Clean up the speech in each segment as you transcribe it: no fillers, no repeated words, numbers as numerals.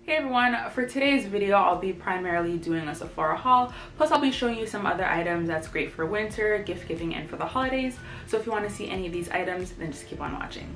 Hey everyone, for today's video I'll be primarily doing a Sephora haul, plus I'll be showing you some other items that's great for winter, gift giving, and for the holidays. So if you want to see any of these items, then just keep on watching.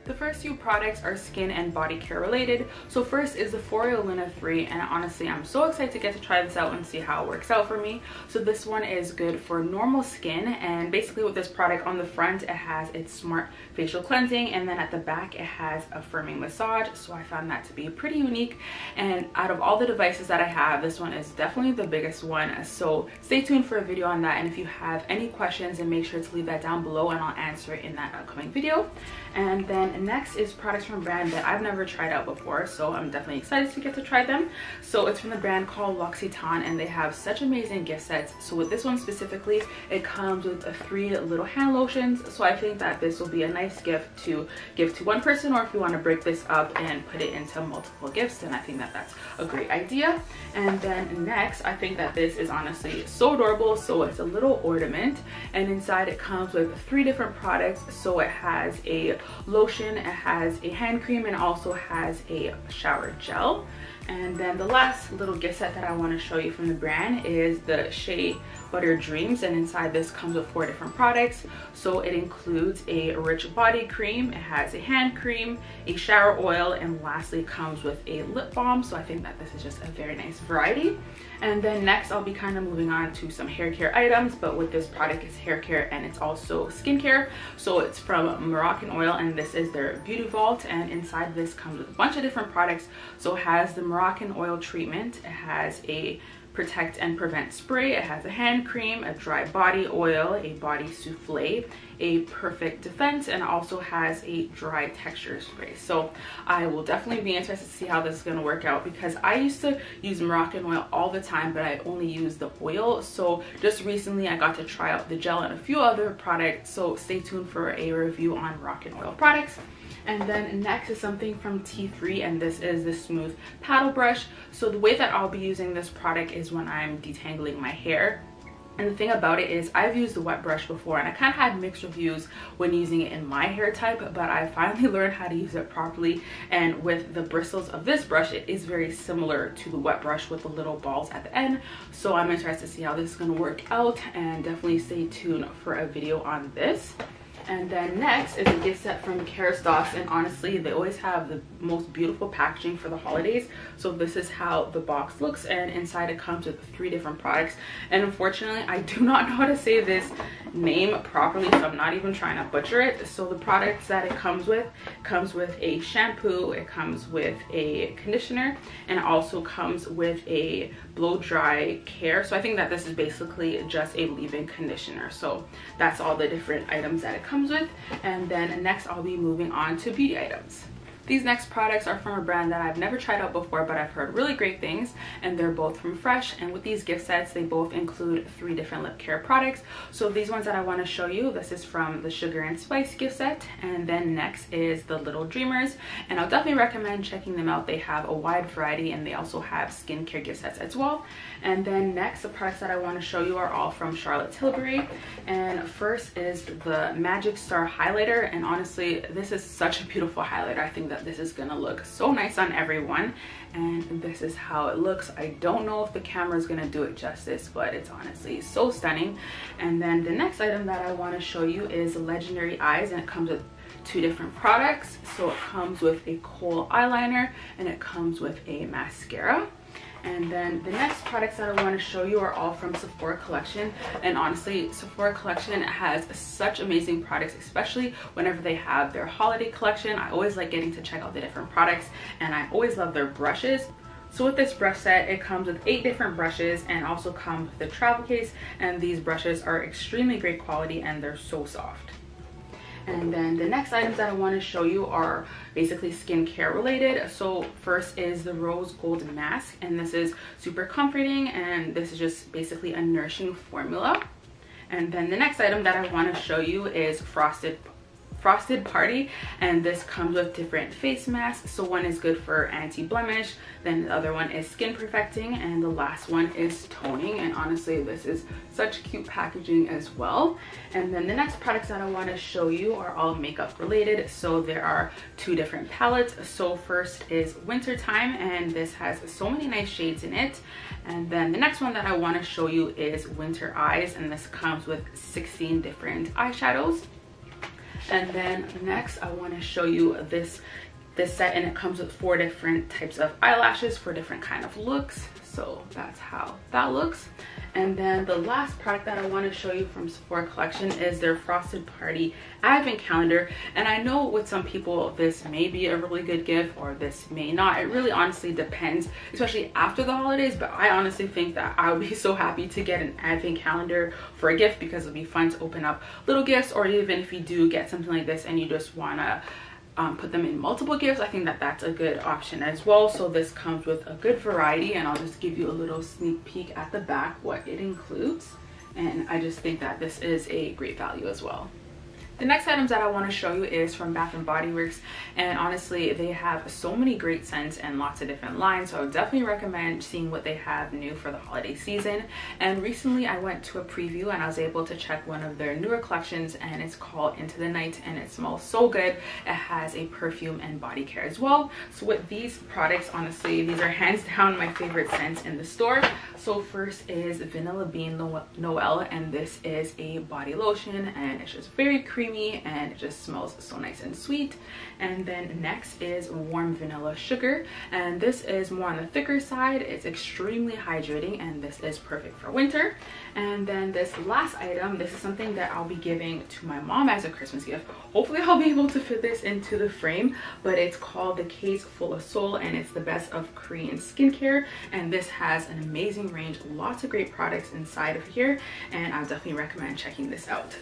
The first few products are skin and body care related. So first is the Foreo Luna3, and honestly I'm so excited to get to try this out and see how it works out for me. So this one is good for normal skin, and basically with this product, on the front it has its smart facial cleansing, and then at the back it has a firming massage. So I found that to be pretty unique, and out of all the devices that I have, this one is definitely the biggest one. So stay tuned for a video on that, and if you have any questions, then make sure to leave that down below and I'll answer it in that upcoming video. And then next is products from a brand that I've never tried out before, so I'm definitely excited to get to try them. So it's from the brand called L'Occitane, and they have such amazing gift sets. So with this one specifically, it comes with 3 little hand lotions. So I think that this will be a nice gift to give to one person, or if you want to break this up and put it into multiple gifts, then I think that that's a great idea. And then next, I think that this is honestly so adorable. So it's a little ornament, and inside it comes with 3 different products. So it has a lotion, it has a hand cream, and also has a shower gel. And then the last little gift set that I want to show you from the brand is the Shea Butter Dreams, and inside this comes with 4 different products. So it includes a rich body cream, it has a hand cream, a shower oil, and lastly comes with a lip balm. So I think that this is just a very nice variety. And then next I'll be kind of moving on to some hair care items, but with this product it's hair care and it's also skincare. So it's from Moroccan oil, and this is their beauty vault, and inside this comes with a bunch of different products. So it has the Moroccan oil treatment, it has a protect and prevent spray, it has a hand cream, a dry body oil, a body souffle, a perfect defense, and also has a dry texture spray. So I will definitely be interested to see how this is going to work out, because I used to use Moroccan oil all the time, but I only use the oil. So just recently I got to try out the gel and a few other products, so stay tuned for a review on Moroccan oil products. And then next is something from T3, and this is the smooth paddle brush. So the way that I'll be using this product is when I'm detangling my hair. And the thing about it is I've used the wet brush before, and I kind of had mixed reviews when using it in my hair type, but I finally learned how to use it properly. And with the bristles of this brush, it is very similar to the wet brush with the little balls at the end. So I'm interested to see how this is going to work out, and definitely stay tuned for a video on this. And then next is a gift set from Kerastase, and honestly they always have the most beautiful packaging for the holidays. So this is how the box looks, and inside it comes with 3 different products. And unfortunately I do not know how to say this name properly, so I'm not even trying to butcher it. So the products that it comes with a shampoo, it comes with a conditioner, and it also comes with a blow dry care. So I think that this is basically just a leave-in conditioner. So that's all the different items that it comes with. And then next I'll be moving on to beauty items. These next products are from a brand that I've never tried out before, but I've heard really great things, and they're both from Fresh. And with these gift sets, they both include 3 different lip care products. So these ones that I want to show you, this is from the Sugar and Spice gift set, and then next is the Little Dreamers, and I'll definitely recommend checking them out. They have a wide variety, and they also have skincare gift sets as well. And then next, the products that I want to show you are all from Charlotte Tilbury, and first is the Magic Star highlighter. And honestly, this is such a beautiful highlighter. I think that this is gonna look so nice on everyone, and this is how it looks. I don't know if the camera is gonna do it justice, but it's honestly so stunning. And then the next item that I want to show you is Legendary Eyes, and it comes with 2 different products. So it comes with a kohl eyeliner, and it comes with a mascara. And then the next products that I want to show you are all from Sephora Collection, and honestly Sephora Collection has such amazing products, especially whenever they have their holiday collection. I always like getting to check out the different products, and I always love their brushes. So with this brush set, it comes with 8 different brushes, and also comes with a travel case, and these brushes are extremely great quality and they're so soft. And then the next items that I want to show you are basically skincare related. So first is the Rose Gold Mask, and this is super comforting, and this is just basically a nourishing formula. And then the next item that I want to show you is Frosted Frosted Party, and this comes with different face masks. So one is good for anti-blemish, then the other one is skin perfecting, and the last one is toning. And honestly, this is such cute packaging as well. And then the next products that I want to show you are all makeup related. So there are 2 different palettes. So first is Wintertime, and this has so many nice shades in it. And then the next one that I want to show you is Winter Eyes, and this comes with 16 different eyeshadows. And then next I want to show you this set, and it comes with 4 different types of eyelashes for different kind of looks. So that's how that looks. And then the last product that I want to show you from Sephora Collection is their Frosted Party Advent Calendar. And I know with some people this may be a really good gift or this may not. It really honestly depends, especially after the holidays. But I honestly think that I would be so happy to get an Advent Calendar for a gift, because it'll be fun to open up little gifts, or even if you do get something like this and you just want to put them in multiple gifts, I think that that's a good option as well. So this comes with a good variety, and I'll just give you a little sneak peek at the back what it includes. And I just think that this is a great value as well. The next items that I want to show you is from Bath & Body Works, and honestly they have so many great scents and lots of different lines, so I would definitely recommend seeing what they have new for the holiday season. And recently I went to a preview and I was able to check one of their newer collections, and it's called Into the Night, and it smells so good. It has a perfume and body care as well. So with these products, honestly these are hands down my favorite scents in the store. So first is Vanilla Bean Noel, and this is a body lotion, and it's just very creamy and it just smells so nice and sweet. And then next is Warm Vanilla Sugar, and this is more on the thicker side. It's extremely hydrating, and this is perfect for winter. And then this last item, this is something that I'll be giving to my mom as a Christmas gift. Hopefully I'll be able to fit this into the frame, but it's called the Case Full of Soul, and it's the best of Korean skincare. And this has an amazing range, lots of great products inside of here, and I definitely recommend checking this out.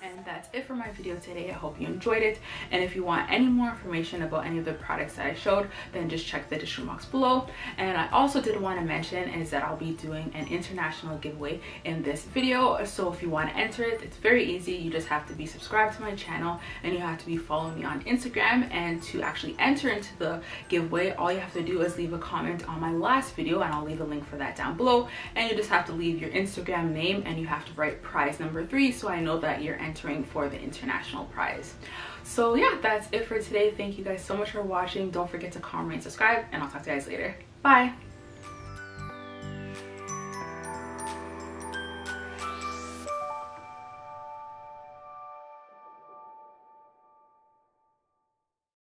And that's it for my video today. I hope you enjoyed it, and if you want any more information about any of the products that I showed, then just check the description box below. And I also did want to mention is that I'll be doing an international giveaway in this video. So if you want to enter it, it's very easy. You just have to be subscribed to my channel, and you have to be following me on Instagram. And to actually enter into the giveaway, all you have to do is leave a comment on my last video, and I'll leave a link for that down below. And you just have to leave your Instagram name, and you have to write prize number 3, so I know that you're entering for the international prize. So yeah, that's it for today. Thank you guys so much for watching. Don't forget to comment, rate, subscribe, and I'll talk to you guys later. Bye.